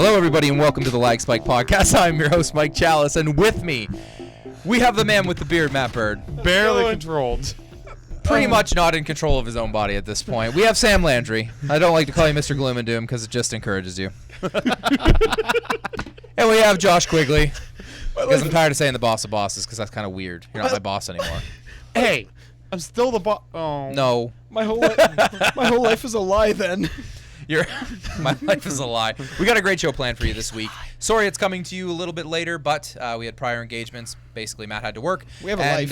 Hello, everybody, and welcome to the LAGGSPIKE podcast. I'm your host, Mike Chalice, and with me, we have the man with the beard, Matt Bird. Barely controlled. Pretty much not in control of his own body at this point. We have Sam Landry. I don't like to call you Mr. Gloom and Doom because it just encourages you. And we have Josh Quigley. Because I'm tired of saying the boss of bosses because that's kind of weird. You're not my boss anymore. Hey, I'm still the boss. Oh. No. My whole life is a lie then. My life is a lie. We got a great show planned for you this week. Sorry it's coming to you a little bit later, but we had prior engagements. Basically, Matt had to work. We have a life.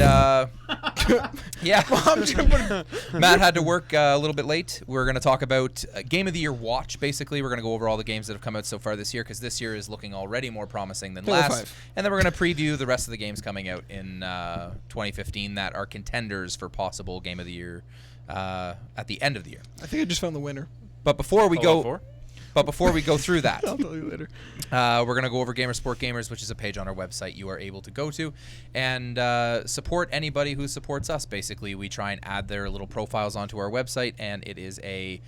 Yeah. Matt had to work a little bit late. We're going to talk about Game of the Year watch, basically. We're going to go over all the games that have come out so far this year, because this year is looking already more promising than last. And then we're going to preview the rest of the games coming out in 2015 that are contenders for possible Game of the Year at the end of the year. I think I just found the winner. But before we go through that, I'll tell you later. We're going to go over Gamersport Gamers, which is a page on our website you are able to go to and support anybody who supports us. Basically, we try and add their little profiles onto our website, and it is a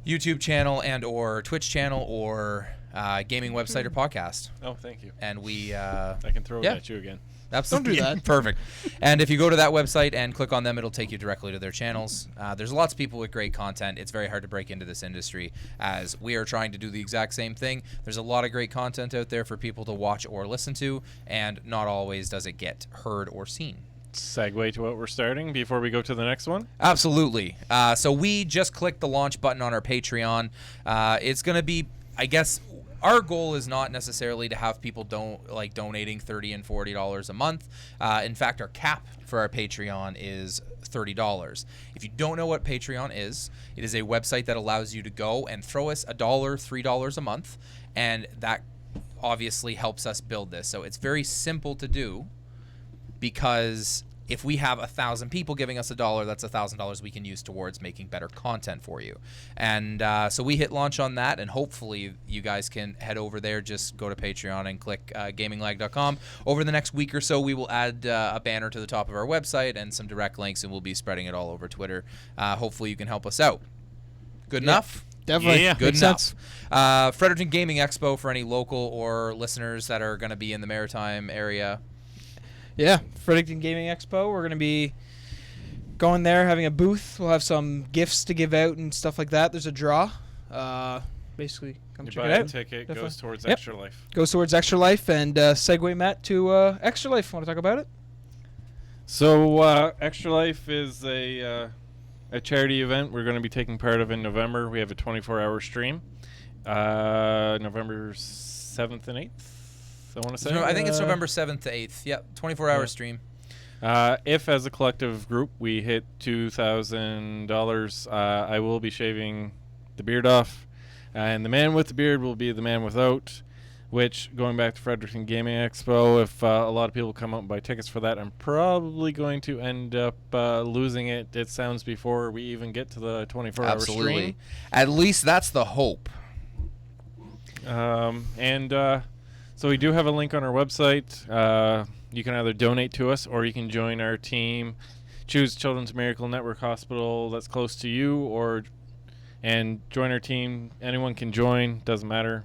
YouTube channel and or Twitch channel or gaming website or podcast. Oh, thank you. And we I can throw it at you again. Absolutely. Don't do that. Perfect. And if you go to that website and click on them, it'll take you directly to their channels. There's lots of people with great content. It's very hard to break into this industry as we are trying to do the exact same thing. There's a lot of great content out there for people to watch or listen to, and not always does it get heard or seen. Segue to what we're starting before we go to the next one. Absolutely. So we just clicked the launch button on our Patreon. It's going to be, I guess, our goal is not necessarily to have people donating $30 and $40 a month. In fact, our cap for our Patreon is $30. If you don't know what Patreon is, it is a website that allows you to go and throw us $1, $3 a month, and that obviously helps us build this. So it's very simple to do, because if we have 1,000 people giving us $1, that's $1,000 we can use towards making better content for you. And so we hit launch on that, and hopefully you guys can head over there. Just go to Patreon and click gaminglagg.com. Over the next week or so, we will add a banner to the top of our website and some direct links, and we'll be spreading it all over Twitter. Hopefully you can help us out. Good enough? Definitely. Yeah. Good Makes enough. sense. Fredericton Gaming Expo for any local or listeners that are going to be in the Maritime area. Yeah, Fredericton Gaming Expo. We're going to be going there, having a booth. We'll have some gifts to give out and stuff like that. There's a draw. Basically, come You check buy it a out. ticket, Definitely. goes towards Yep. Extra Life. Goes towards Extra Life, and segue, Matt, to Extra Life. Want to talk about it? So Extra Life is a charity event we're going to be taking part of in November. We have a 24-hour stream, November 7th and 8th. I want to say. I think it's November 7th to 8th. Yep, 24-hour stream. If, as a collective group, we hit $2,000, I will be shaving the beard off, and the man with the beard will be the man without. Which, going back to Fredericton Gaming Expo, if a lot of people come out and buy tickets for that, I'm probably going to end up losing it. It sounds before we even get to the 24-hour stream. At least that's the hope. So we do have a link on our website. You can either donate to us or you can join our team. Choose Children's Miracle Network Hospital that's close to you, and join our team. Anyone can join. Doesn't matter.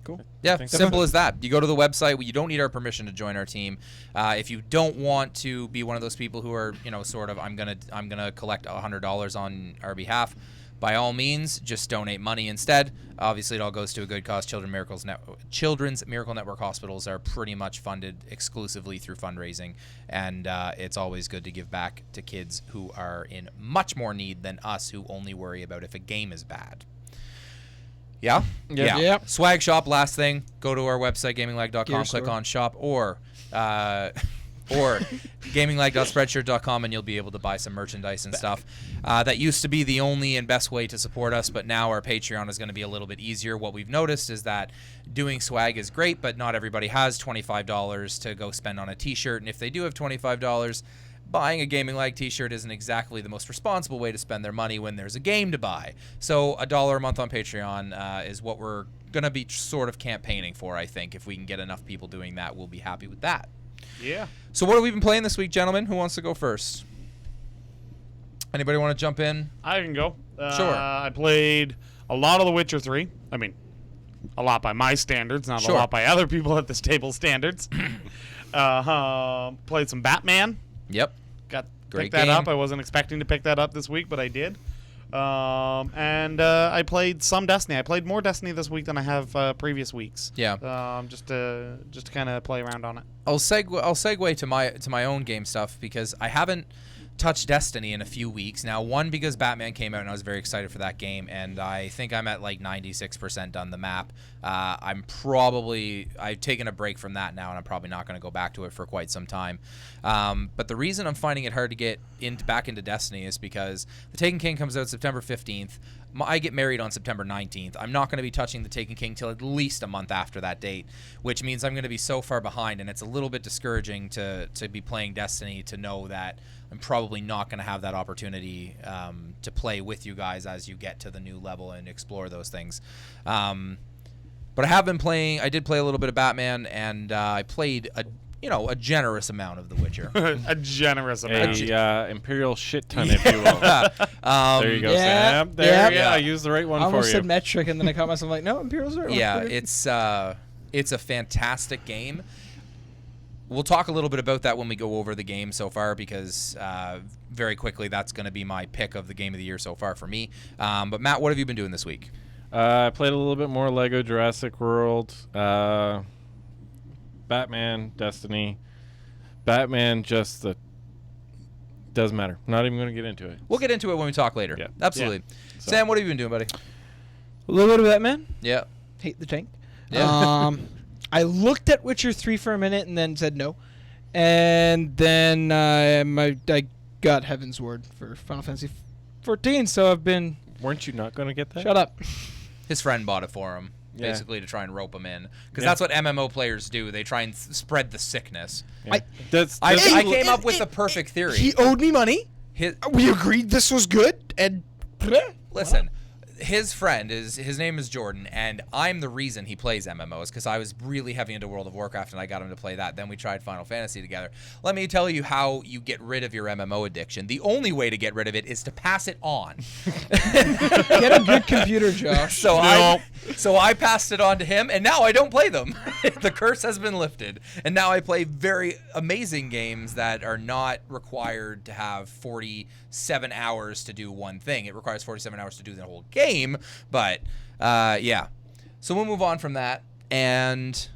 Cool. Yeah, think simple as that. You go to the website. You don't need our permission to join our team. If you don't want to be one of those people who are, sort of, I'm gonna collect $100 on our behalf, by all means, just donate money instead. Obviously, it all goes to a good cause. Children's Miracle Network hospitals are pretty much funded exclusively through fundraising, and it's always good to give back to kids who are in much more need than us, who only worry about if a game is bad. Yeah? Yeah. Yep. Swag shop, last thing. Go to our website, gaminglagg.com, Gear click store. on shop, or gaminglag.spreadshirt.com, and you'll be able to buy some merchandise and stuff. That used to be the only and best way to support us, but now our Patreon is going to be a little bit easier. What we've noticed is that doing swag is great, but not everybody has $25 to go spend on a t-shirt, and if they do have $25, buying a Gaming Lag t-shirt isn't exactly the most responsible way to spend their money when there's a game to buy. So $1 a month on Patreon is what we're going to be sort of campaigning for, I think. If we can get enough people doing that, we'll be happy with that. Yeah. So what have we been playing this week, gentlemen? Who wants to go first? Anybody want to jump in? I can go. Sure. I played a lot of The Witcher 3. I mean, A lot by my standards, not Sure. a lot by other people at this table standards. Played some Batman. Yep. Great Picked that game. up. I wasn't expecting to pick that up this week, but I did. And I played some Destiny. I played more Destiny this week than I have previous weeks. Yeah. Just to kind of play around on it. I'll segue to my own game stuff because I haven't touched Destiny in a few weeks now. One, because Batman came out and I was very excited for that game, and I think I'm at like 96% done the map. I've taken a break from that now, and I'm probably not going to go back to it for quite some time. But the reason I'm finding it hard to get back into Destiny is because The Taken King comes out September 15th. I get married on September 19th. I'm not going to be touching The Taken King till at least a month after that date, which means I'm going to be so far behind, and it's a little bit discouraging to be playing Destiny, to know that I'm probably not going to have that opportunity to play with you guys as you get to the new level and explore those things. But I have been playing. I did play a little bit of Batman, and I played a generous amount of The Witcher. A generous amount. Imperial shit ton, if you will. There you go, Yeah, Sam. There, yeah. I used the right one I for almost you. said metric, and then I caught myself like, no, Imperial's right. Yeah, it's a fantastic game. We'll talk a little bit about that when we go over the game so far, because very quickly that's going to be my pick of the game of the year so far for me. But Matt, what have you been doing this week? I played a little bit more Lego Jurassic World, Batman, Destiny. Batman just doesn't matter. Not even going to get into it. We'll get into it when we talk later. Yeah. Absolutely. Yeah. So- Sam, what have you been doing, buddy? A little bit of Batman. Yeah. Hate the tank. Yeah. I looked at Witcher 3 for a minute and then said no. And then I got Heaven's Word for Final Fantasy 14, so I've been... Weren't you not going to get that? Shut up. His friend bought it for him, Yeah. basically to try and rope him in. Because Yeah. that's what MMO players do. They try and spread the sickness. Yeah. I- I came up with the perfect theory. He owed me money. We agreed this was good, and... Listen, his friend his name is Jordan, and I'm the reason he plays MMOs, because I was really heavy into World of Warcraft and I got him to play that. Then we tried Final Fantasy together. Let me tell you how you get rid of your MMO addiction. The only way to get rid of it is to pass it on. Get a good computer, Josh. So I passed it on to him, and now I don't play them. The curse has been lifted, and now I play very amazing games that are not required to have 47 hours to do one thing. It requires 47 hours to do the whole game, but yeah. So we'll move on from that, and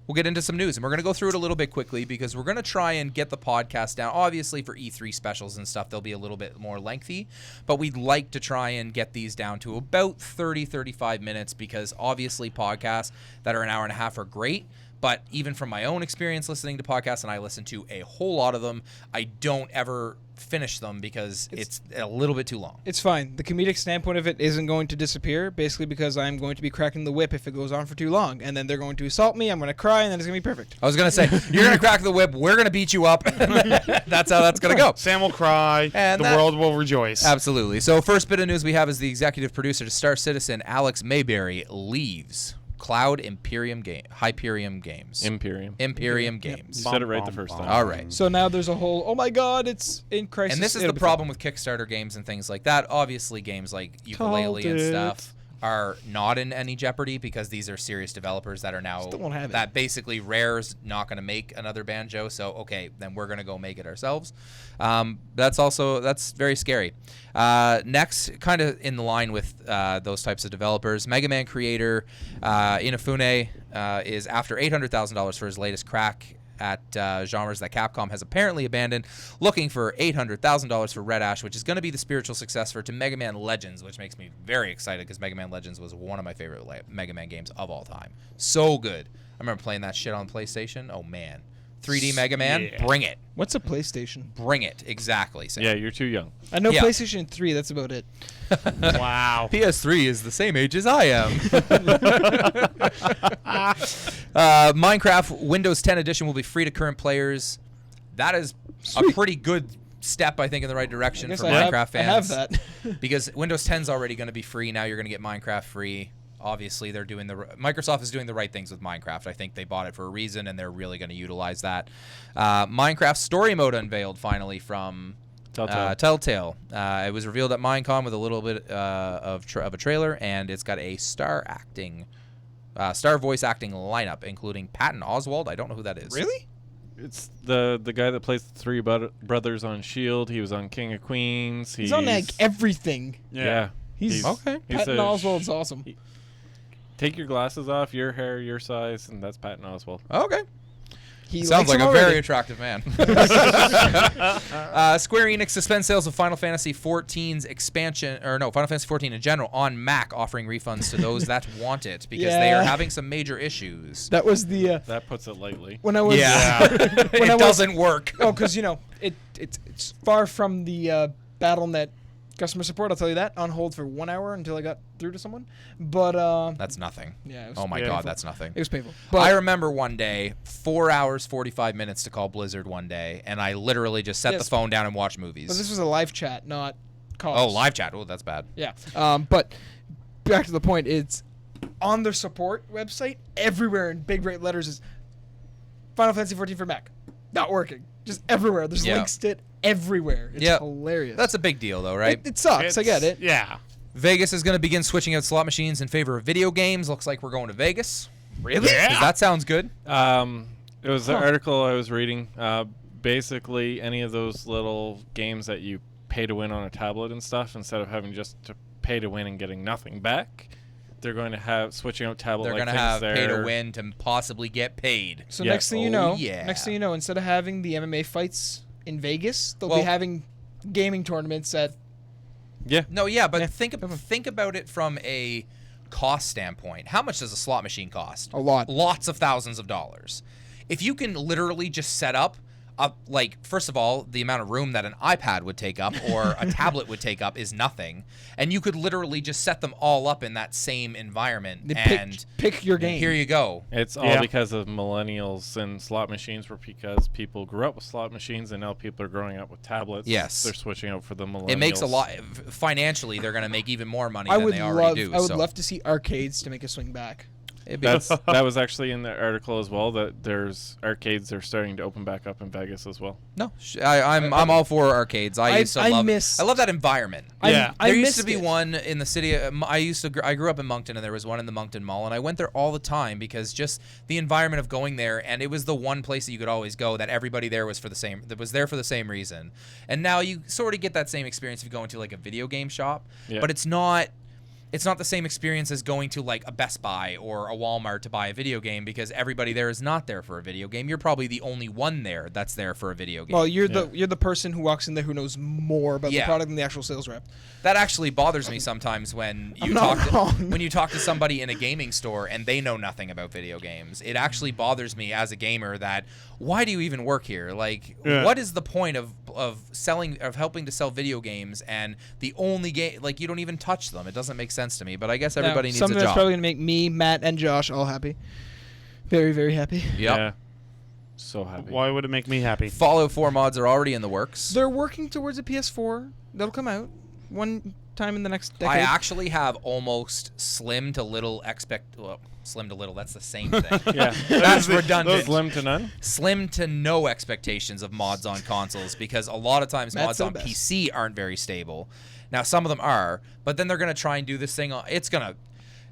we'll get into some news, and we're going to go through it a little bit quickly because we're going to try and get the podcast down. Obviously, for E3 specials and stuff, they'll be a little bit more lengthy, but we'd like to try and get these down to about 30-35 minutes, because obviously podcasts that are an hour and a half are great, but even from my own experience listening to podcasts, and I listen to a whole lot of them, I don't ever finish them because it's a little bit too long. It's fine. The comedic standpoint of it isn't going to disappear, basically because I'm going to be cracking the whip if it goes on for too long. And then they're going to assault me, I'm going to cry, and then it's going to be perfect. I was going to say, you're going to crack the whip, we're going to beat you up. That's how that's going to go. Sam will cry. And the world will rejoice. Absolutely. So first bit of news we have is the executive producer to Star Citizen, Alex Mayberry, leaves Cloud Hyperion Games. Imperium Games. You said it right the first time. All right. So now there's a whole, oh my god, it's in crisis. And this is It'll the be problem with Kickstarter games and things like that. Obviously, games like Ukulele and stuff are not in any jeopardy because these are serious developers that are now Still won't have it. that basically Rare's not going to make another Banjo, so okay, then we're going to go make it ourselves. That's very scary. Next, kind of in line with those types of developers, Mega Man creator Inafune is after $800,000 for his latest crack at genres that Capcom has apparently abandoned, looking for $800,000 for Red Ash, which is going to be the spiritual successor to Mega Man Legends, which makes me very excited because Mega Man Legends was one of my favorite Mega Man games of all time. So good. I remember playing that shit on PlayStation. Oh, man. 3D Mega Man, Yeah. bring it. What's a PlayStation? Bring it. Exactly. Sam. Yeah, you're too young. I know Yeah. PlayStation 3, that's about it. Wow. PS3 is the same age as I am. Minecraft Windows 10 Edition will be free to current players. That is a pretty good step, I think, in the right direction for Minecraft fans. I have that. Because Windows 10 is already going to be free. Now you're going to get Minecraft free. Obviously, Microsoft is doing the right things with Minecraft. I think they bought it for a reason, and they're really going to utilize that. Minecraft Story Mode unveiled finally from Telltale. It was revealed at Minecon with a little bit of a trailer, and it's got a star acting Star voice acting lineup, including Patton Oswalt. I don't know who that is. Really? It's the guy that plays the three brothers on S.H.I.E.L.D. He was on King of Queens. He's on like everything. Yeah. He's okay. Patton Oswalt's awesome. Take your glasses off, your hair, your size, and that's Patton Oswalt. Okay. He Sounds like likes him a very already. attractive man. Square Enix suspends sales of Final Fantasy XIV's expansion, or no, Final Fantasy XIV in general on Mac, offering refunds to those that want it because they are Yeah. having some major issues. That was the That puts it lightly. when I was it when I was- doesn't work. oh, because it's far from the BattleNet customer support. I'll tell you that. On hold for 1 hour until I got through to someone. But That's nothing. yeah, it was Oh my Yeah. god, that's nothing. it was painful. But I remember one day, 4 hours 45 minutes to call Blizzard one day, and I literally just set Yes. the phone down and watched movies. but this was a live chat, not calls. Oh, live chat. Oh, that's bad. Yeah. But back to the point, it's on their support website everywhere in big red letters is Final Fantasy 14 for Mac. Not working. Just everywhere. There's Yeah. links to it everywhere. It's Yeah. hilarious. That's a big deal, though, right? It sucks. I get it. Yeah. Vegas is going to begin switching out slot machines in favor of video games. Looks like we're going to Vegas. Really? Yeah. That sounds good. It was an article I was reading. Basically, any of those little games that you pay to win on a tablet and stuff, instead of having just to pay to win and getting nothing back, they're going to have switching out tablet. They're like going to have things pay to there. win to possibly get paid. So Yeah. next thing you Oh, know, yeah. instead of having the MMA fights in Vegas, they'll Well- be having gaming tournaments at Yeah. No, yeah, but Yeah. think about it from a cost standpoint. How much does a slot machine cost? a lot. Lots of thousands of dollars. If you can literally just set up, like, first of all, the amount of room that an iPad would take up or a tablet would take up is nothing. And you could literally just set them all up in that same environment. They And pick your game. here you go. It's all Yeah. because of millennials and slot machines, were because people grew up with slot machines and now people are growing up with tablets. Yes. They're switching out for the millennials. It makes a lot. Financially, they're going to make even more money I than would they already love. do. I would so love to see arcades to make a swing back. it'd be- That was actually in the article as well, that there's arcades are starting to open back up in Vegas as well. no, I'm all for arcades. I used to I love. miss- I love that environment. Yeah. I There used missed to be it. one in the city. I grew up in Moncton, and there was one in the Moncton Mall, and I went there all the time because just the environment of going there, and it was the one place that you could always go that everybody there was there for the same reason. And now you sort of get that same experience if you go into like a video game shop, Yeah. but it's not the same experience as going to like a Best Buy or a Walmart to buy a video game because everybody there is not there for a video game. You're probably the only one there that's there for a video game. Well, you're the person who walks in there who knows more about the Yeah. product than the actual sales rep. That actually bothers me sometimes when you I'm not talk wrong. when you talk to somebody in a gaming store and they know nothing about video games. It actually bothers me as a gamer that why do you even work here? Like, Yeah. what is the point of helping to sell video games and the only game like you don't even touch them? It doesn't make sense to me. But I guess everybody needs a something that's job. probably gonna make me, Matt, and Josh all happy. Very, very happy. Yep. Yeah. So happy. Why would it make me happy? Fallout 4 mods are already in the works. They're working towards a PS4 that'll come out one time in the next decade. I actually have almost slim to little slim to little. That's the same thing. Yeah. That's redundant. Slim to none? Slim to no expectations of mods on consoles because a lot of times Matt mods said on it best. PC aren't very stable. Now some of them are, but then they're gonna try and do this thing.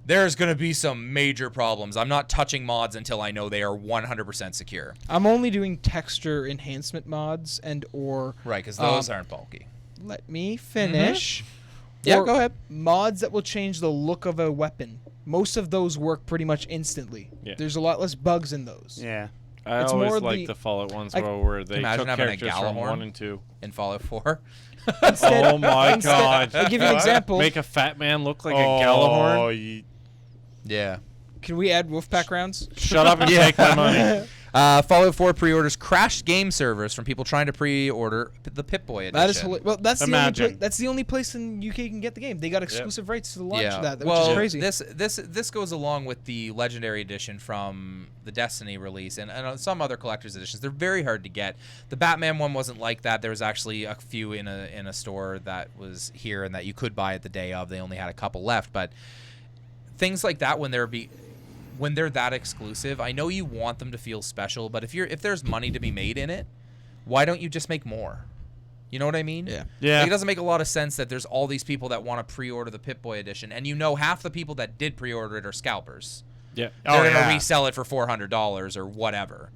There's gonna be some major problems. I'm not touching mods until I know they are 100% secure. I'm only doing texture enhancement mods or Right, because those aren't bulky. let me finish. Yeah, Or go ahead. Mods that will change the look of a weapon. Most of those work pretty much instantly. Yeah. There's a lot less bugs in those. Yeah. I It's always more like the- the Fallout ones I- where they Imagine took having a characters from Gjallarhorn. 1 and 2. In Fallout 4. Instead- Oh my instead- god. I'll give you an example. Make a fat man look like a Oh, Gjallarhorn? Yeah. Can we add Wolfpack rounds? Shut up and take my money. Fallout 4 pre-orders crashed game servers from people trying to pre-order the Pip-Boy edition. That is well. That's Imagine. that's the only place in UK you can get the game. They got exclusive rights to the launch of that, which well, is crazy. This goes along with the Legendary Edition from the Destiny release and some other collector's editions. They're very hard to get. The Batman one wasn't like that. There was actually a few in a store that was here and that you could buy it the day of. They only had a couple left, but things like that when they're that exclusive, I know you want them to feel special, but if there's money to be made in it, why don't you just make more? You know what I mean? Yeah. Yeah. Like, it doesn't make a lot of sense that there's all these people that want to pre-order the Pip-Boy edition, and half the people that did pre-order it are scalpers. Yeah. They're going to yeah. resell it for $400 or whatever.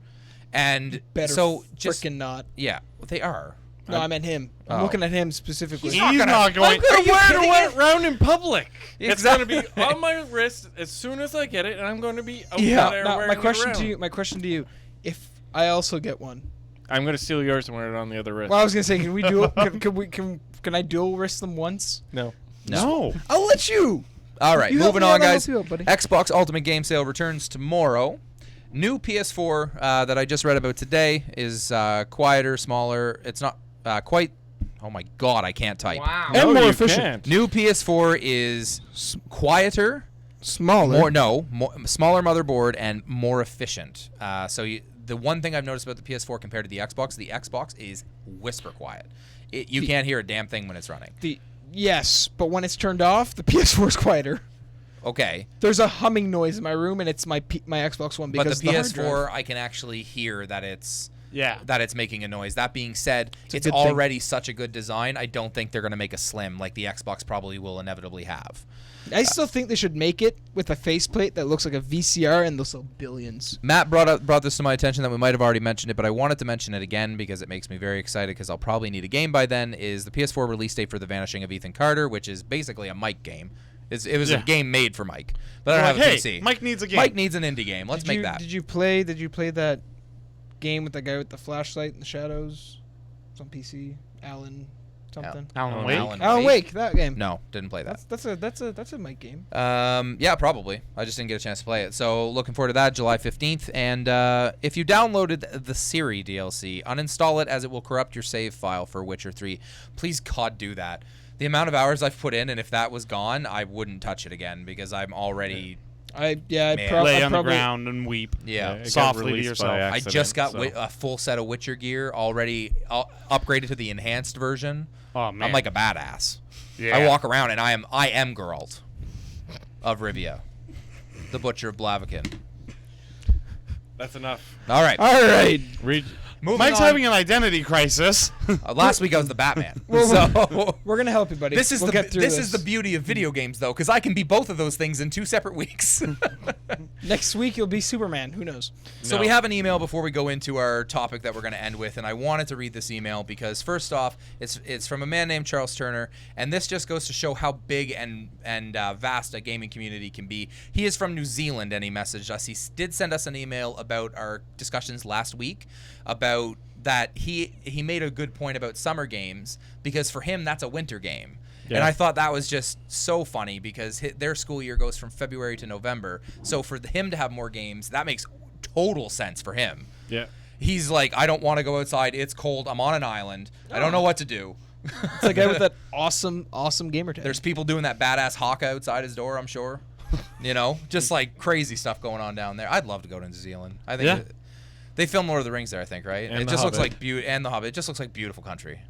And Better so just freaking not. yeah, they are. No, I meant him. I'm Oh. looking at him specifically. He's not not going. Are you wear kidding it me? around in public. It's going to be Exactly. on my wrist as soon as I get it, and I'm going to be out Yeah. there Now, wearing my it question around. to you. My question to you. If I also get one, I'm going to steal yours and wear it on the other wrist. well, I was gonna say, can we dual? Can I dual wrist them once? No. No. I'll let you. All right, You help moving me out, on, I'll guys. help you out, buddy. Xbox Ultimate Game Sale returns tomorrow. New PS4 that I just read about today is quieter, smaller. It's not quite. Oh my God, I can't type. Wow. And No, more you efficient. can't. New PS4 is quieter, Smaller. smaller motherboard and more efficient. The one thing I've noticed about the PS4 compared to the Xbox is whisper quiet. You can't hear a damn thing when it's running. Yes, but when it's turned off, the PS4 is quieter. Okay, There's a humming noise in my room, and it's my Xbox One but because the of the hard PS4 drive. I can actually hear that it's Yeah. making a noise. That being said, a it's good thing. already such a good design. I don't think they're going to make a slim like the Xbox probably will inevitably have. I still think they should make it with a faceplate that looks like a VCR, and they'll sell billions. Matt brought this to my attention that we might have already mentioned it, but I wanted to mention it again because it makes me very excited because I'll probably need a game by then, is the PS4 release date for The Vanishing of Ethan Carter, which is basically a Mike game. It was a game made for Mike, but I don't Like, have a hey, PC. Mike needs a game. Mike needs an indie game. Let's make that. Did you play that game with the guy with the flashlight in the shadows? It's on PC. Alan something. Alan Wake. Alan Wake. That game. No, didn't play that. That's a Mike game. Yeah, probably. I just didn't get a chance to play it. So looking forward to that, July 15th. And if you downloaded the Siri DLC, uninstall it as it will corrupt your save file for Witcher 3. Please, God, do that. The amount of hours I've put in, and if that was gone, I wouldn't touch it again because I'm already... I'd Man. Lay on the probably, ground and weep. Yeah. It got Softly to released yourself. by I accident, just got so. a full set of Witcher gear already upgraded to the enhanced version. Oh man. I'm like a badass. Yeah. I walk around and I am Geralt of Rivia, the Butcher of Blaviken. That's enough. All right. All right. Read. Moving Mike's on. having an identity crisis. Last week I was the Batman. Well, so We're gonna help you, buddy. this is we'll get through this is the beauty of video games, though, because I can be both of those things in 2 separate weeks. Next week you'll be Superman. Who knows? So No. we have an email before we go into our topic that we're going to end with, and I wanted to read this email because first off, it's from a man named Charles Turner, and this just goes to show how big and vast a gaming community can be. He is from New Zealand, and he messaged us. He did send us an email about our discussions last week about that he made a good point about summer games because for him that's a winter game. Yeah. And I thought that was just so funny because their school year goes from February to November. So for him to have more games, that makes total sense for him. Yeah. He's like, I don't want to go outside. It's cold. I'm on an island. I don't know what to do. It's the guy with that awesome gamer tag. There's people doing that badass hawk outside his door, I'm sure. Just like crazy stuff going on down there. I'd love to go to New Zealand. I think Yeah. they filmed Lord of the Rings there, I think, right? And it The just looks Hobbit. like and the Hobbit. It just looks like beautiful country.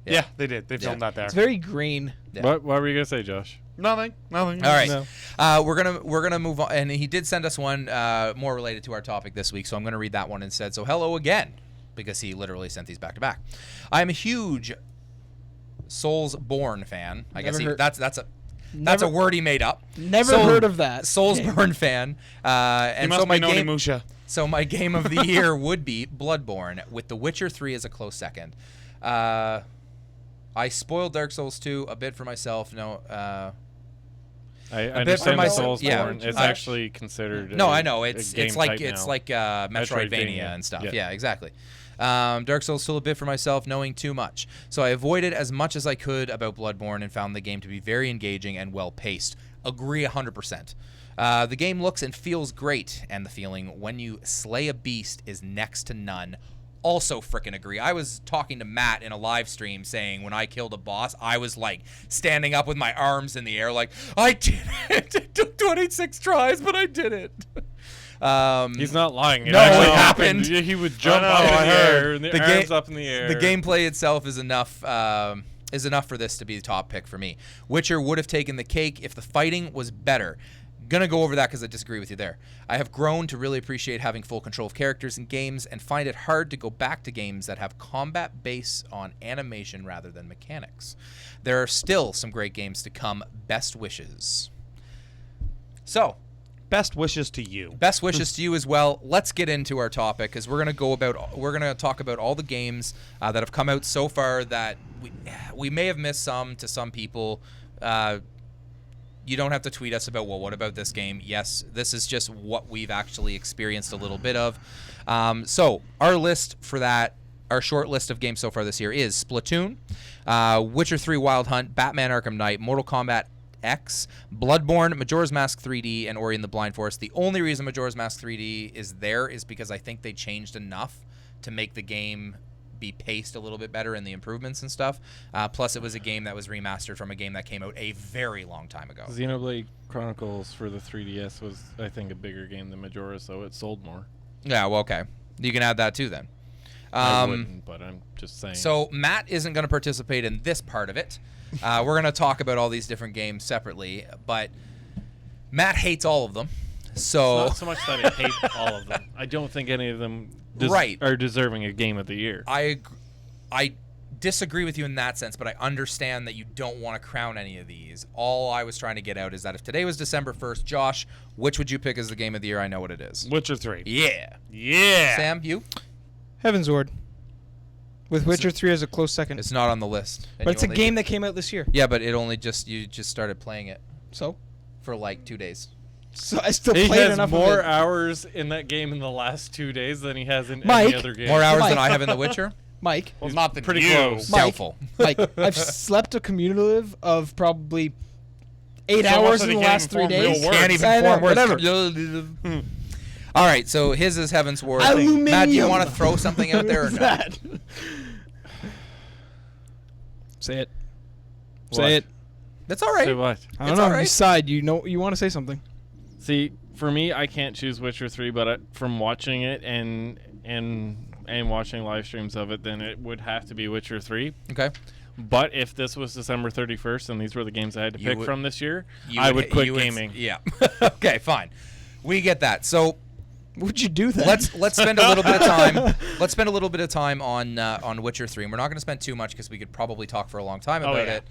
Yeah, they did. They filmed that there. It's very green. Yeah. What were you gonna say, Josh? Nothing. All right, No. we're gonna move on, and he did send us one more related to our topic this week, so I'm gonna read that one instead. So hello again, because he literally sent these back to back. I am a huge Soulsborne fan. I guess Never heard- that's a Never- word he made up. Never heard of that. Soulsborne fan. He And must so my be game, Nonimusha. so my game of the year would be Bloodborne, with The Witcher 3 as a close second. I spoiled Dark Souls 2 a bit for myself. No, I bit for understand the myself, yeah. Soulsborne. It's I- actually considered. no, a- I know a it's game like type it's now. like Metroidvania Metroidvania. and stuff. Yeah. Yeah, exactly. Dark Souls still a bit for myself, knowing too much. So I avoided as much as I could about Bloodborne and found the game to be very engaging and well paced. Agree 100%. The game looks and feels great, and the feeling when you slay a beast is next to none. Also frickin' agree. I was talking to Matt in a live stream saying when I killed a boss, I was like standing up with my arms in the air like, I did it. It took 26 tries, but I did it. He's not lying. No, actually it happened. He would jump know, up in I the heard. air, and the The arms ga- up in the air. The gameplay itself is enough for this to be the top pick for me. Witcher would have taken the cake if the fighting was better. Gonna go over that because I disagree with you there. I have grown to really appreciate having full control of characters in games and find it hard to go back to games that have combat based on animation rather than mechanics. There are still some great games to come. Best wishes. So, Best wishes to you. Best wishes to you as well. Let's get into our topic because we're gonna talk about all the games that have come out so far that we may have missed some to some people. You don't have to tweet us about, well, what about this game? Yes, this is just what we've actually experienced a little bit of. So our list for that, our short list of games so far this year is Splatoon, Witcher 3 Wild Hunt, Batman Arkham Knight, Mortal Kombat X, Bloodborne, Majora's Mask 3D, and Ori and the Blind Forest. The only reason Majora's Mask 3D is there is because I think they changed enough to make the game be paced a little bit better in the improvements and stuff. Plus, it was a game that was remastered from a game that came out a very long time ago. Xenoblade Chronicles for the 3DS was, I think, a bigger game than Majora, so it sold more. Yeah, well, okay. You can add that too then. I wouldn't, but I'm just saying. So Matt isn't going to participate in this part of it. We're going to talk about all these different games separately, but Matt hates all of them. So It's not so much that I hate all of them. I don't think any of them are deserving a game of the year. I disagree with you in that sense, but I understand that you don't want to crown any of these. All I was trying to get out is that if today was December 1st, Josh, which would you pick as the game of the year? I know what it is. Witcher 3. Yeah. Yeah. Sam, you? Heaven's Ward. With Witcher 3 as a close second. It's not on the list. But it's a game that came out this year. Yeah, but you just started playing it So? for like 2 days. So I still He played has enough more of it. hours in that game in the last 2 days than he has in Mike, any other game. More hours Mike. than I have in The Witcher? Mike, Well, not the pretty you. close. Mike. Doubtful. I've slept a cumulative of probably 8 So hours much in that the he last can't 3 inform days. real words. Can't even I know, form words. whatever. All right, so his is Heaven's Ward. Aluminium. Matt, do you want to throw something out there or no? That. Say it. What? Say it. That's all right. Say what? I don't It's know. all right. You sighed. You know. You want to say something. See, for me, I can't choose Witcher 3, but from watching it and watching live streams of it, then it would have to be Witcher 3. Okay. But if this was December 31st and these were the games I had to You pick would- from this year, I would quit gaming. Yeah. Okay, fine. We get that. So Would you do that? let's spend a little bit of time. Let's spend a little bit of time on Witcher 3. And we're not going to spend too much because we could probably talk for a long time about yeah. it.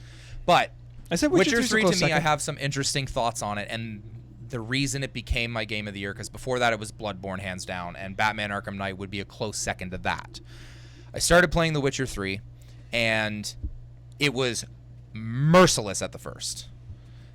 But I said Witcher 3's a 3 to close me, I second. have some interesting thoughts on it, and the reason it became my game of the year, because before that it was Bloodborne hands down, and Batman Arkham Knight would be a close second to that. I started playing The Witcher 3, and it was merciless at the first.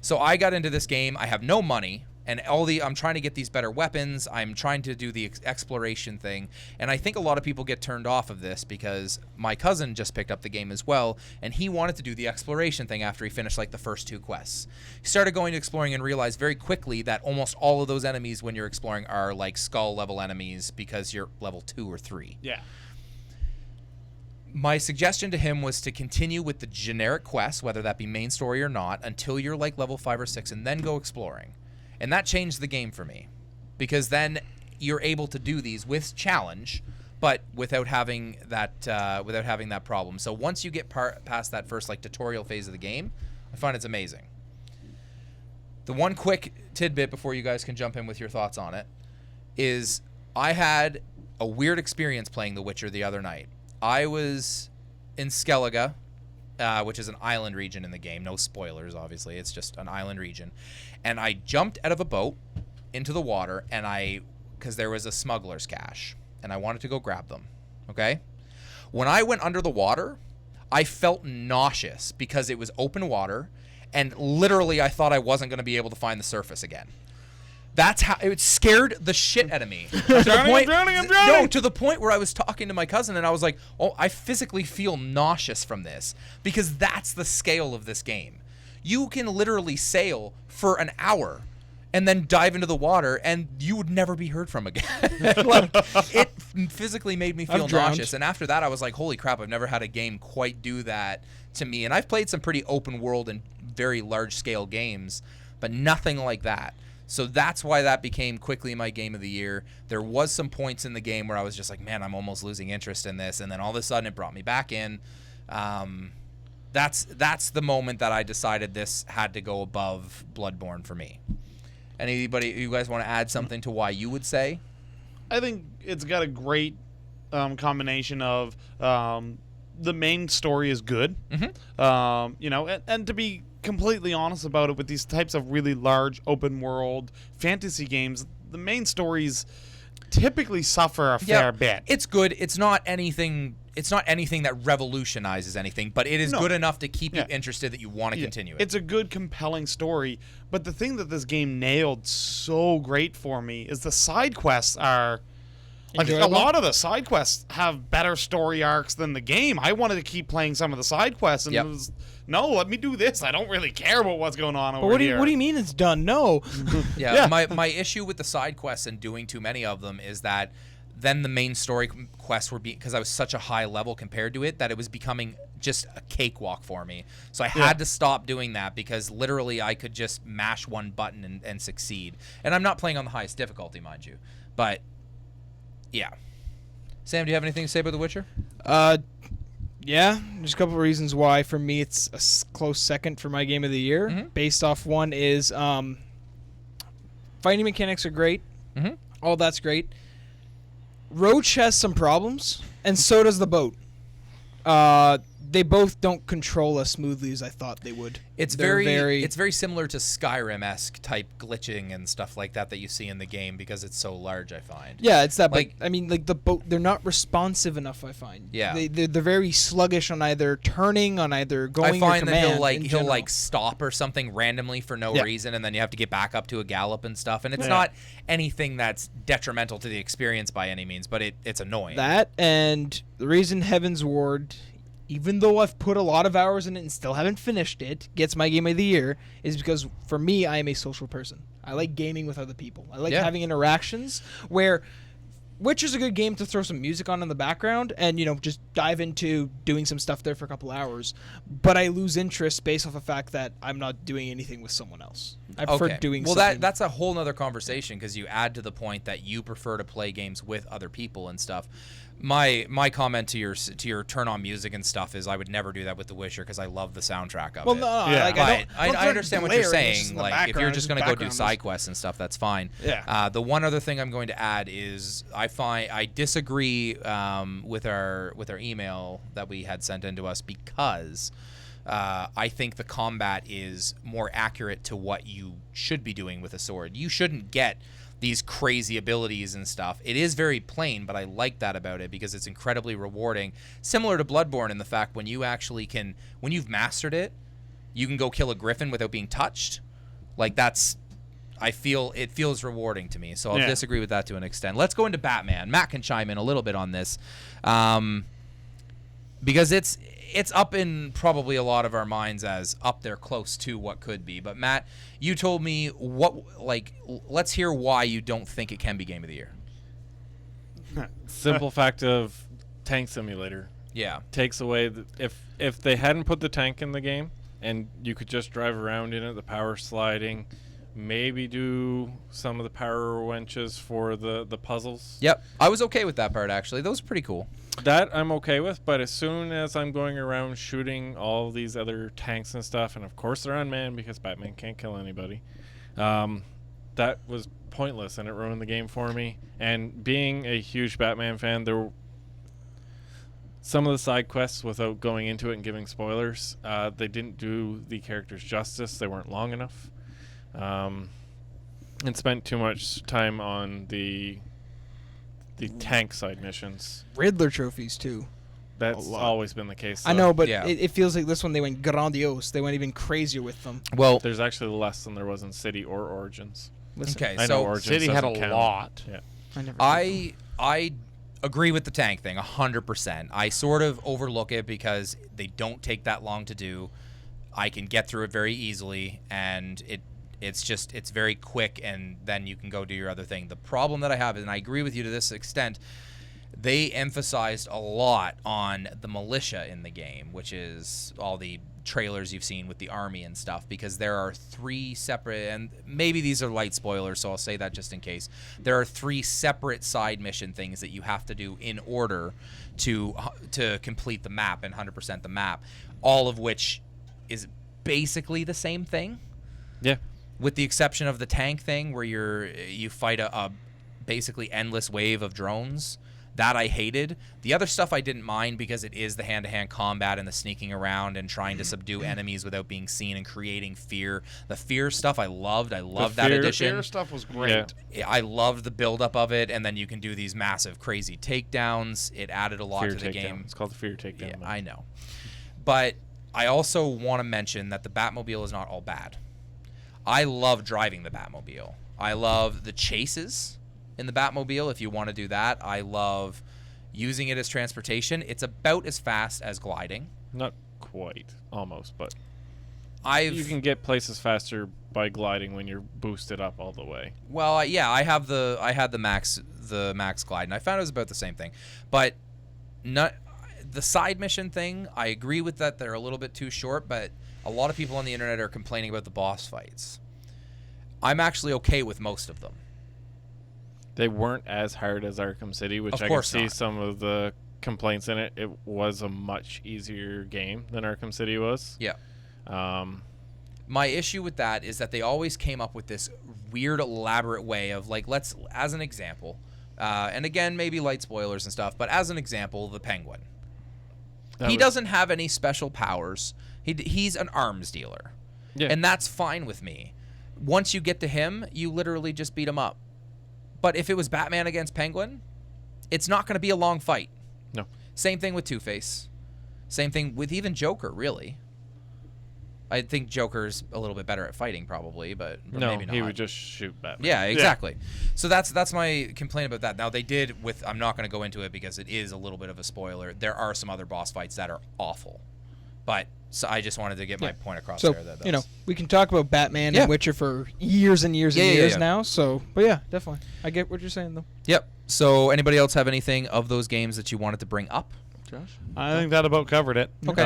So I got into this game. I have no money, and I'm trying to get these better weapons. I'm trying to do the exploration thing, and I think a lot of people get turned off of this because my cousin just picked up the game as well, and he wanted to do the exploration thing after he finished like the first 2 quests. He started going to exploring and realized very quickly that almost all of those enemies when you're exploring are like skull level enemies because you're level 2 or 3. Yeah. My suggestion to him was to continue with the generic quests, whether that be main story or not, until you're like level 5 or 6, and then go exploring. And that changed the game for me, because then you're able to do these with challenge, but without having that problem. So once you get past that first like tutorial phase of the game, I find it's amazing. The one quick tidbit before you guys can jump in with your thoughts on it is I had a weird experience playing The Witcher the other night. I was in Skellige, which is an island region in the game. No spoilers, obviously. It's just an island region. And I jumped out of a boat into the water, and because there was a smuggler's cache, and I wanted to go grab them, okay? When I went under the water, I felt nauseous because it was open water, and literally I thought I wasn't going to be able to find the surface again. That's how it scared the shit out of me. I'm drowning. No, to the point where I was talking to my cousin and I was like, "Oh, I physically feel nauseous from this," because that's the scale of this game. You can literally sail for an hour and then dive into the water and you would never be heard from again. Like, it physically made me feel I've drowned. nauseous. And after that, I was like, "Holy crap! I've never had a game quite do that to me." And I've played some pretty open world and very large scale games, but nothing like that. So that's why that became quickly my game of the year. There was some points in the game where I was just like, man, I'm almost losing interest in this. And then all of a sudden it brought me back in. That's the moment that I decided this had to go above Bloodborne for me. Anybody, you guys want to add something to why you would say? I think it's got a great combination of the main story is good, Mm-hmm. you know, and to be completely honest about it, with these types of really large open world fantasy games, the main stories typically suffer a fair bit. It's good. It's not anything that revolutionizes anything, but it is good enough to keep you interested that you want to continue it. It's a good, compelling story, but the thing that this game nailed so great for me is the side quests are... Like, a lot of the side quests have better story arcs than the game. I wanted to keep playing some of the side quests, and it was, no, let me do this. I don't really care about what's going on over here. What do you mean it's done? No. My issue with the side quests and doing too many of them is that then the main story quests were because I was such a high level compared to it that it was becoming just a cakewalk for me. So I had to stop doing that because literally I could just mash one button and succeed. And I'm not playing on the highest difficulty, mind you. But... yeah. Sam, do you have anything to say about The Witcher? Yeah. There's a couple of reasons why, for me, it's a close second for my game of the year. Mm-hmm. Based off one is fighting mechanics are great. Mm-hmm. All that's great. Roach has some problems, and so does the boat. They both don't control as smoothly as I thought they would. It's very similar to Skyrim-esque type glitching and stuff like that you see in the game because it's so large, I find. Yeah, it's that. Like, but, I mean, like the boat, they're not responsive enough. I find. Yeah. They're very sluggish on either turning, on either going. I find or that command he'll stop or something randomly for no reason, and then you have to get back up to a gallop and stuff. And it's not anything that's detrimental to the experience by any means, but it's annoying. That, and the reason Heaven's Ward, even though I've put a lot of hours in it and still haven't finished it, gets my game of the year, is because for me, I am a social person. I like gaming with other people. I like having interactions where Witcher's a good game to throw some music on in the background and, just dive into doing some stuff there for a couple hours. But I lose interest based off the fact that I'm not doing anything with someone else. I prefer doing something. Well, that's a whole nother conversation because you add to the point that you prefer to play games with other people and stuff. My comment to your turn on music and stuff is I would never do that with The Witcher because I love the soundtrack of it. I understand what you're saying. Like if you're just going to go do side quests and stuff, that's fine. Yeah. The one other thing I'm going to add is I disagree with our email that we had sent into us because I think the combat is more accurate to what you should be doing with a sword. You shouldn't get these crazy abilities and stuff. It is very plain, but I like that about it because it's incredibly rewarding. Similar to Bloodborne in the fact when you've mastered it, you can go kill a griffin without being touched. Like it feels rewarding to me. So I'll disagree with that to an extent. Let's go into Batman. Matt can chime in a little bit on this. Because it's up in probably a lot of our minds as up there close to what could be. But Matt, you told me let's hear why you don't think it can be Game of the Year. Simple fact of tank simulator. Yeah. Takes away if they hadn't put the tank in the game and you could just drive around in it, the power sliding, maybe do some of the power wenches for the puzzles. Yep. I was okay with that part actually. That was pretty cool. That I'm okay with, but as soon as I'm going around shooting all these other tanks and stuff, and of course they're unmanned because Batman can't kill anybody, that was pointless and it ruined the game for me. And being a huge Batman fan, there were some of the side quests, without going into it and giving spoilers, they didn't do the characters justice. They weren't long enough, and spent too much time on the tank side missions. Riddler trophies too. That's always been the case, though. I know, but it feels like this one they went grandiose. They went even crazier with them. Well, there's actually less than there was in City or Origins. Listen, okay, I know Origins City had a doesn't count. lot. Yeah. I agree with the tank thing 100%. I sort of overlook it because they don't take that long to do. I can get through it very easily, and it's very quick, and then you can go do your other thing. The problem that I have, and I agree with you to this extent, they emphasized a lot on the militia in the game, which is all the trailers you've seen with the army and stuff, because there are 3 separate, and maybe these are light spoilers, so I'll say that just in case. There are 3 separate side mission things that you have to do in order to complete the map and 100% the map, all of which is basically the same thing. Yeah. With the exception of the tank thing where you fight a basically endless wave of drones That I hated. The other stuff I didn't mind because it is the hand-to-hand combat and the sneaking around and trying to subdue enemies without being seen and creating fear. The fear stuff I loved. I loved that addition. The fear stuff was great. Yeah. I loved the build-up of it, and then you can do these massive, crazy takedowns. It added a lot to the game. It's called the fear takedown. Yeah, I know. But I also want to mention that the Batmobile is not all bad. I love driving the Batmobile. I love the chases in the Batmobile, if you want to do that. I love using it as transportation. It's about as fast as gliding. Not quite, almost, but You can get places faster by gliding when you're boosted up all the way. Well, yeah, I had the max glide, and I found it was about the same thing. But not the side mission thing. I agree with that; they're a little bit too short. But a lot of people on the internet are complaining about the boss fights. I'm actually okay with most of them. They weren't as hard as Arkham City, which I can see some of the complaints in it. It was a much easier game than Arkham City was. Yeah. My issue with that is that they always came up with this weird, elaborate way of, like, let's, as an example, and again, maybe light spoilers and stuff, but as an example, the Penguin. He doesn't have any special powers. He's an arms dealer. Yeah. And that's fine with me. Once you get to him, you literally just beat him up. But if it was Batman against Penguin, it's not going to be a long fight. No. Same thing with Two-Face. Same thing with even Joker, really. I think Joker's a little bit better at fighting, probably, but maybe not. He would just shoot Batman. Yeah, exactly. Yeah. So that's my complaint about that. Now, they did with... I'm not going to go into it because it is a little bit of a spoiler. There are some other boss fights that are awful. But... So I just wanted to get my point across there. So, we can talk about Batman and Witcher for years and years and years now. So, but yeah, definitely. I get what you're saying, though. Yep. So anybody else have anything of those games that you wanted to bring up? Josh? I think that about covered it. Okay.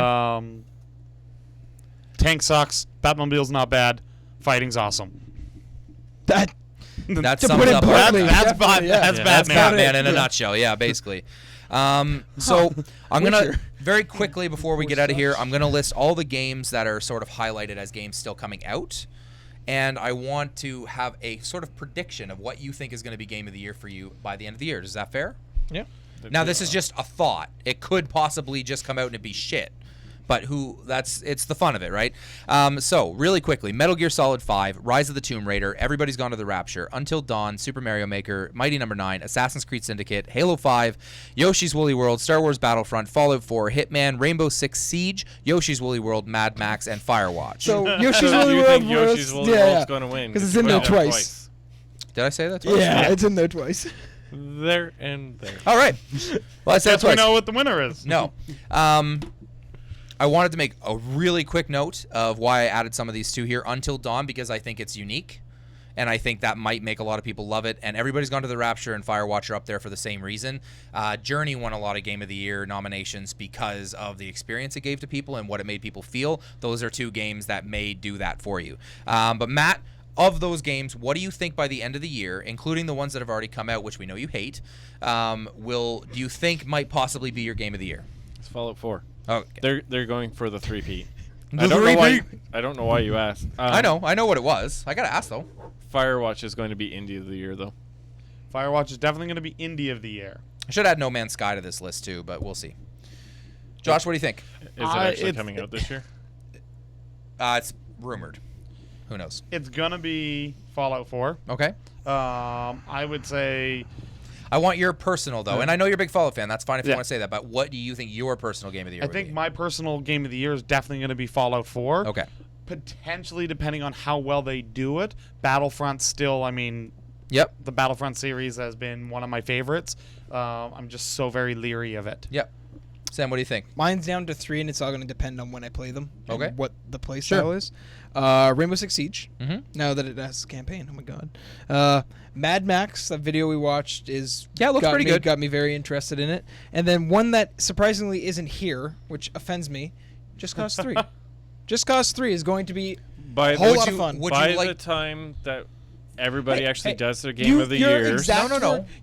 Tank sucks. Batmobile's not bad. Fighting's awesome. That to sums put it up bluntly, that's definitely, Batman. That's Batman in a nutshell. Yeah, basically. So I'm going to, very quickly before we get out of here, I'm going to list all the games that are sort of highlighted as games still coming out. And I want to have a sort of prediction of what you think is going to be Game of the Year for you by the end of the year. Is that fair? Yeah. Now, this is just a thought. It could possibly just come out and it be shit. But it's the fun of it, right? So, really quickly, Metal Gear Solid 5, Rise of the Tomb Raider, Everybody's Gone to the Rapture, Until Dawn, Super Mario Maker, Mighty No. 9, Assassin's Creed Syndicate, Halo 5, Yoshi's Woolly World, Star Wars Battlefront, Fallout 4, Hitman, Rainbow Six Siege, Yoshi's Woolly World, Mad Max, and Firewatch. So, Yoshi's Woolly you World think Yoshi's Woolly World's going to win? Because it's in there twice. Did I say that twice? Yeah, it's in there twice. There and there. All right. Well, I said Guess we know what the winner is. No. I wanted to make a really quick note of why I added some of these two here. Until Dawn, because I think it's unique, and I think that might make a lot of people love it. And Everybody's Gone to the Rapture and Firewatch are up there for the same reason. Journey won a lot of Game of the Year nominations because of the experience it gave to people and what it made people feel. Those are two games that may do that for you. But Matt, of those games, what do you think by the end of the year, including the ones that have already come out, which we know you hate, do you think might possibly be your Game of the Year? It's Fallout 4. Okay. They're going for the 3-peat. I don't know why you asked. I know what it was. I gotta ask though. Firewatch is going to be Indie of the Year, though. Firewatch is definitely going to be Indie of the Year. I should add No Man's Sky to this list too, but we'll see. Josh, what do you think? Is it actually coming out this year? It's rumored. Who knows? It's gonna be Fallout 4. Okay. I would say. I want your personal though, and I know you're a big Fallout fan. That's fine if you want to say that. But what do you think your personal Game of the Year? I think my personal Game of the Year is definitely going to be Fallout 4. Okay. Potentially, depending on how well they do it, Battlefront still. I mean. Yep. The Battlefront series has been one of my favorites. I'm just so very leery of it. Yep. Sam, what do you think? Mine's down to 3, and it's all going to depend on when I play them. Okay. And what the play style is. Rainbow Six Siege. Mm-hmm. Now that it has a campaign. Oh my god. Mad Max, that video we watched, looks pretty good. Got me very interested in it. And then one that surprisingly isn't here, which offends me, Just Cause 3. Just Cause 3 is going to be a whole lot of fun. By the time that everybody actually does their Game of the Year.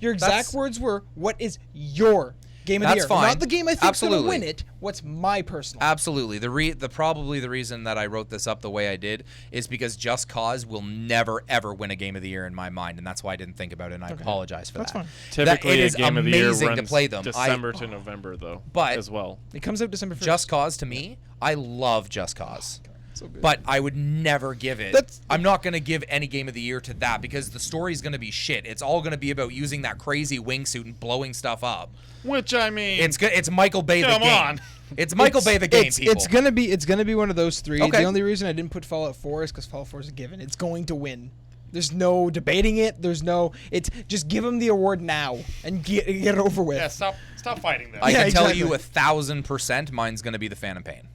Your exact words were, what is your game of That's the year. fine. Not the game I think's going to Absolutely. win it. What's my personal? Absolutely. Probably the reason that I wrote this up the way I did is because Just Cause will never ever win a game of the year in my mind, and that's why I didn't think about it. And I apologize for That's that. fine. Typically, it a is game of the year amazing runs to play them. December to November, though, But- as well. It comes out December 1st. Just Cause to me, I love Just Cause. So good. But I would never give it. That's- I'm not going to give any game of the year to that because the story's going to be shit. It's all going to be about using that crazy wingsuit and blowing stuff up. Which I mean, It's Michael Bay the Come game. on. It's Michael Bay the game, people. It's gonna be one of those three. Okay. The only reason I didn't put Fallout 4 is because Fallout 4 is a given. It's going to win. There's no debating it. There's no. It's just give him the award now and get it over with. yeah, stop fighting them. I Yeah, can tell exactly. you 1,000% mine's going to be the Phantom Pain.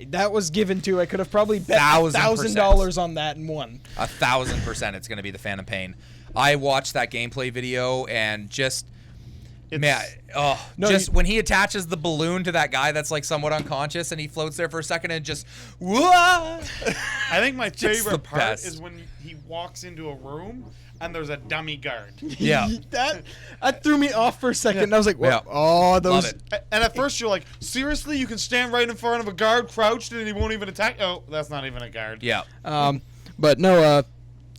That was given to. I could have probably bet 1,000%. $1,000 on that and won. 1,000% it's going to be the Phantom Pain. I watched that gameplay video and just... Man, when he attaches the balloon to that guy that's like somewhat unconscious and he floats there for a second and just whoa! I think my Just the favorite part best. is when he walks into a room and there's a dummy guard. Yeah. that threw me off for a second. And I was like, Yeah. oh, those. Love it. And at first you're like, seriously, you can stand right in front of a guard crouched and he won't even attack? Oh, that's not even a guard. Yeah. But no,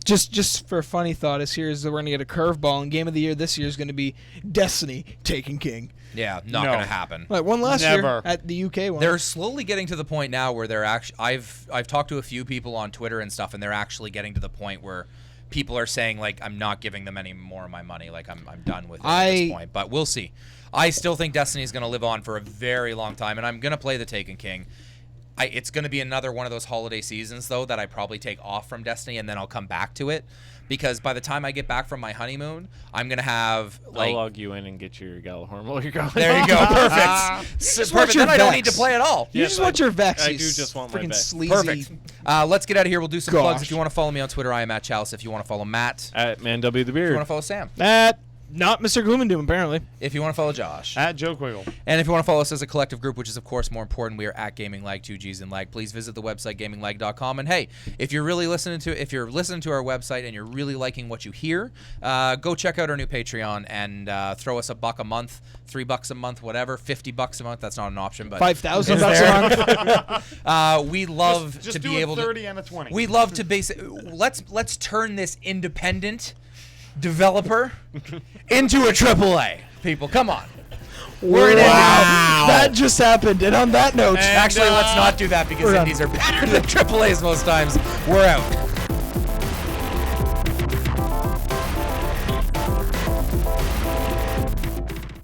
just for a funny thought, is here is that we're gonna get a curveball, and game of the year this year is gonna be Destiny Taken King. Yeah, not No. going to happen. Like one last Never. year at the UK one. They're slowly getting to the point now where they're actually I've talked to a few people on Twitter and stuff and they're actually getting to the point where people are saying like I'm not giving them any more of my money, like I'm done with it at this point. But we'll see. I still think Destiny is going to live on for a very long time and I'm going to play the Taken King. It's going to be another one of those holiday seasons though that I probably take off from Destiny and then I'll come back to it because by the time I get back from my honeymoon, I'm going to have like I'll log you in and get your Galahorn while you're gone. there you go. Perfect. Just Perfect. watch your Then I don't need to Vex. play at all. You Yes, just want your Vex. I you do just want my freaking Vex. sleazy. Perfect. Let's get out of here. We'll do some plugs. Gosh. If you want to follow me on Twitter, I am at Chalice. If you want to follow Matt, At Man W the if you Beard. want to follow Sam, Not Mr. Gloom and Doom, apparently. if you want to follow Josh, At Joe Quiggle. and if you want to follow us as a collective group, which is of course more important, we are at Gaming Lag, 2Gs and Lag. Please visit the website gaminglag.com. And hey, if you're listening to our website and you're really liking what you hear, go check out our new Patreon and throw us $1 a month, $3 a month, whatever, $50 a month. That's not an option, but $5,000 a month. we love Just to do be a able 30 to. and a 20. We love to let's turn this independent developer into a AAA. People, come on. We're in it. Wow. That just happened. And on that note, Actually, let's not do that because we're done. indies are better than AAAs most times. We're out.